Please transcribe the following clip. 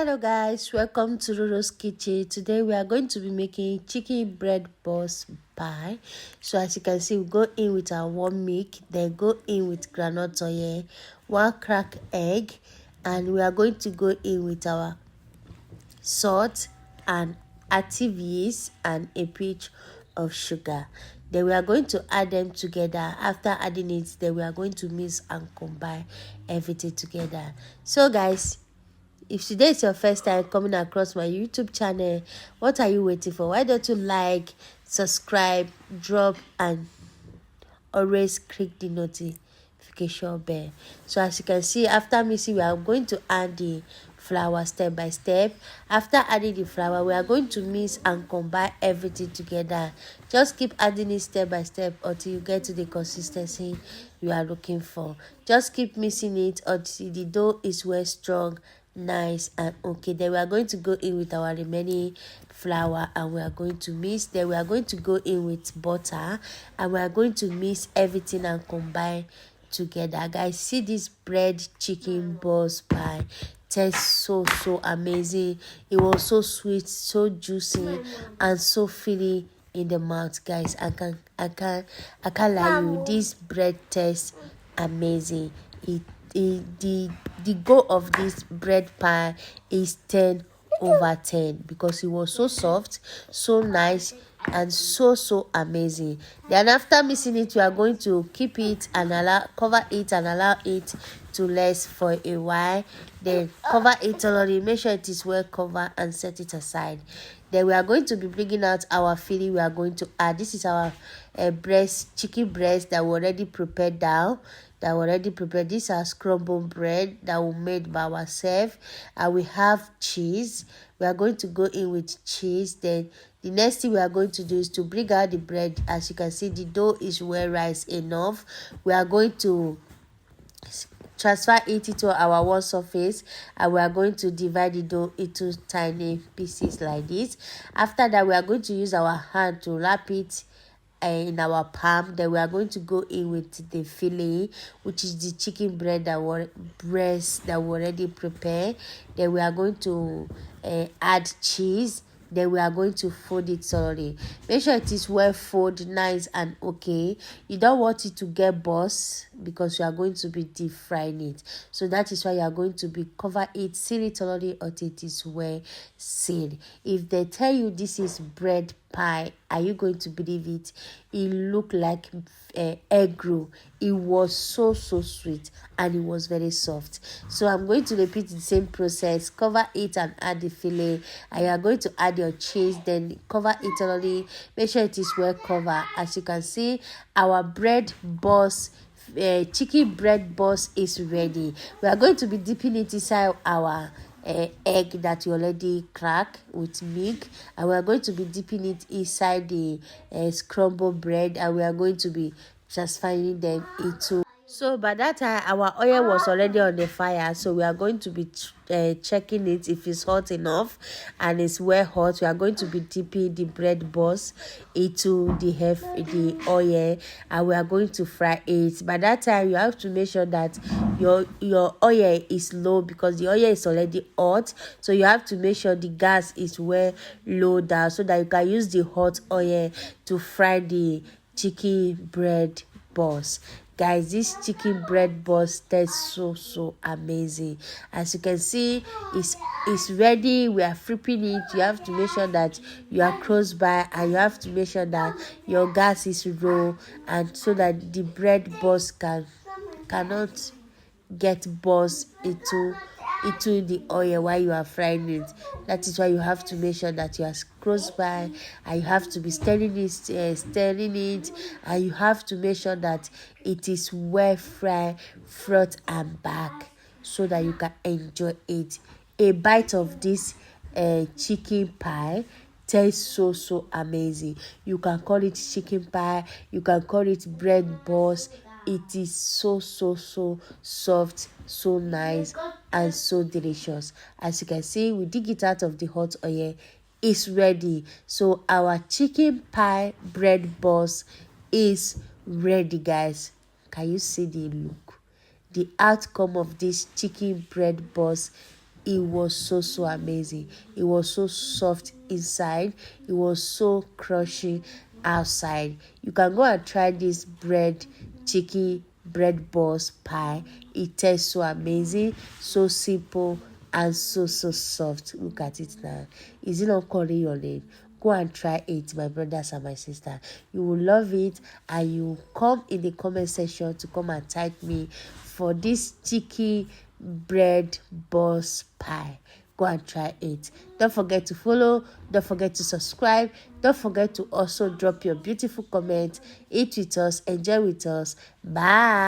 Hello guys, welcome to Roro's Kitchen. Today we are going to be making chicken bread balls pie. So as you can see, we go in with our warm milk, then go in with groundnut oil, one cracked egg, and we are going to go in with our salt and active yeast and a pinch of sugar. Then we are going to add them together. After adding it, then we are going to mix and combine everything together. So guys, if today is your first time coming across my YouTube channel, what are you waiting for? Why don't you like, subscribe, drop, and always click the notification bell? So as you can see, after mixing, we are going to add the flour step by step. After adding the flour, we are going to mix and combine everything together. Just keep adding it step by step until you get to the consistency you are looking for. Just keep mixing it until the dough is well strong, nice and okay. Then we are going to go in with our remaining flour and we are going to mix. Then we are going to go in with butter and we are going to mix everything and combine together. Guys, see this bread chicken balls pie. Tastes so amazing. It was so sweet, so juicy, and so filling in the mouth. Guys, I can't lie you, this bread tastes amazing. The goal of this bread pie is 10/10 because it was so soft, so nice, and so amazing. Then after mixing it, we are going to keep it and cover it and allow it to rest for a while. Then cover it already, make sure it is well covered and set it aside. Then we are going to be bringing out our filling. We are going to add, this is our chicken breast that we already prepared down, These are scrambled bread that we made by ourselves, and we have cheese. We are going to go in with cheese. Then the next thing we are going to do is to bring out the bread. As you can see, the dough is well raised enough. We are going to transfer it into our one surface and we are going to divide the dough into tiny pieces like this. After that, we are going to use our hand to wrap it in our palm. Then we are going to go in with the filling, which is the chicken breast that we already prepared. Then we are going to add cheese. Then we are going to fold it thoroughly. Make sure it is well folded, nice and okay. You don't want it to get burst because you are going to be deep frying it. So that is why you are going to be cover it, seal it thoroughly until it is well sealed. If they tell you this is bread pie, are you going to believe it? It looked like egg roll. It was so sweet and it was very soft. So I'm going to repeat the same process. Cover it and add the filling, and you are going to add your cheese. Then cover it thoroughly, make sure it is well covered. As you can see, our bread balls, chicken bread balls is ready. We are going to be dipping it inside our egg that you already crack with milk, and we are going to be dipping it inside the scrambled bread, and we are going to be transferring them into. So by that time, our oil was already on the fire, so we are going to be checking it if it's hot enough, and it's well hot. We are going to be dipping the bread balls into the oil, and we are going to fry it. By that time, you have to make sure that your oil is low because the oil is already hot. So you have to make sure the gas is well low down so that you can use the hot oil to fry the chicken bread balls. Guys, this chicken bread balls tastes so amazing. As you can see, it's ready. We are flipping it. You have to make sure that you are close by, and you have to make sure that your gas is low, and so that the bread balls cannot get balls into the oil while you are frying it. That is why you have to make sure that you are close by, and you have to be stirring it, and you have to make sure that it is well fried front and back so that you can enjoy it. A bite of this chicken pie tastes so amazing. You can call it chicken pie, you can call it bread balls. It is so soft, so nice, and so delicious. As you can see, we dig it out of the hot oil. It's ready. So our chicken pie bread balls is ready, guys. Can you see the look? The outcome of this chicken bread balls It was so amazing. It was so soft inside. It was so crunchy outside. You can go and try this chicken bread balls pie. It tastes so amazing, so simple, and so soft. Look at it now. Is it not calling your name? Go and try it, my brothers and my sister. You will love it, and you come in the comment section to come and thank me for this chicken bread balls pie. Go and try it. Don't forget to follow. Don't forget to subscribe. Don't forget to also drop your beautiful comment. Eat with us. Enjoy with us. Bye.